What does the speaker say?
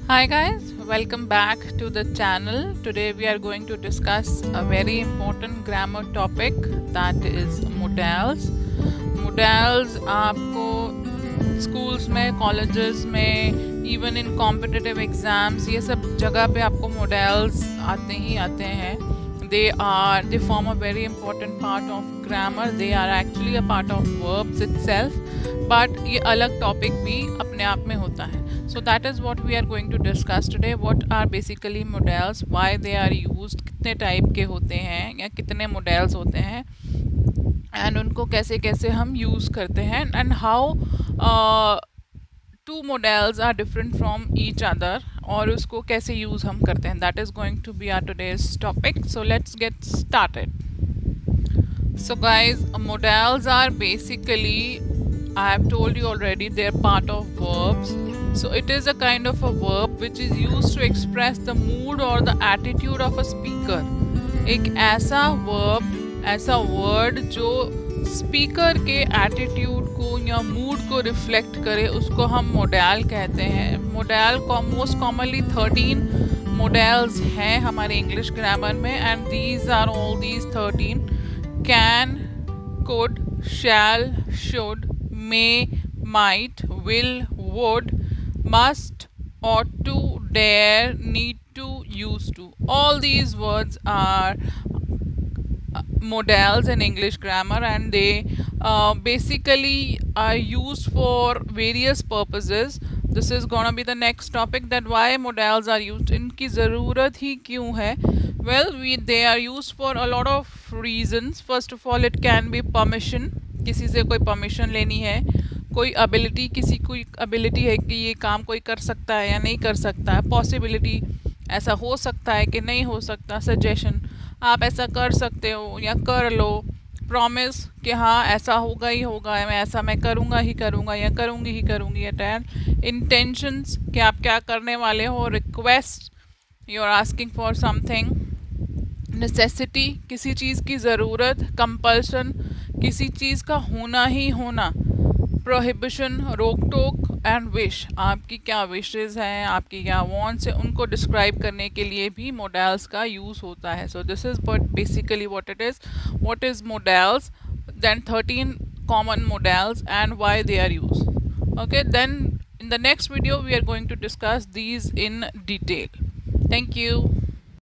Hi guys, welcome back to the channel. Today we are going to discuss a very important grammar topic, that is modals. Modals आपको schools में, colleges में, even in competitive exams ये सब जगह पे आपको modals आते हैं. They form a very important part of grammar. They are actually a part of verbs itself. But ये अलग topic भी अपने आप में होता है. So that is what we are going to discuss today. What are basically modals? Why they are used? कितने type के होते हैं या कितने modals होते हैं? And उनको कैसे कैसे हम use करते हैं? And how two modals are different from each other और उसको कैसे use हम करते हैं? That is going to be our today's topic. So let's get started. So guys, modals are basically, I have told you already, they're part of verbs. So it is a kind of a verb which is used to express the mood or the attitude of a speaker. एक ऐसा verb, ऐसा word जो speaker के attitude को या mood को reflect करे, उसको हम modal कहते हैं. Modal को most commonly 13 modals हैं हमारे English grammar में, and these are all these 13: can, could, shall, should, may, might, will, would, must, ought to, dare, need to, used to. All these words are modals in English grammar, and they basically are used for various purposes. This is gonna be the next topic, that why modals are used. इनकी ज़रूरत ही क्यों है? Well, they are used for a lot of reasons. First of all, it can be permission. किसी से कोई permission लेनी है, कोई ability, किसी कोई ability है कि ये काम कोई कर सकता है या नहीं कर सकता है, possibility, ऐसा हो सकता है कि नहीं हो सकता, suggestion, आप ऐसा कर सकते हो या कर लो, प्रॉमिस कि हाँ ऐसा होगा ही होगा, मैं करूँगा ही करूँगा या करूँगी ही करूँगी. एंड इंटेंशंस कि आप क्या करने वाले हो. Request, you are asking for something. Necessity, किसी चीज़ की ज़रूरत. कंपल्शन, किसी चीज़ का होना ही होना. प्रोहिबिशन, रोक टोक. एंड विश, आपकी क्या विशेज़ हैं, आपकी क्या वॉन्ट्स हैं, उनको डिस्क्राइब करने के लिए भी मोडल्स का यूज़ होता है. So this is but basically what it is. What is models, then 13 common modals and why they are used. Okay, then in the next video we are going to discuss these in detail. Thank you.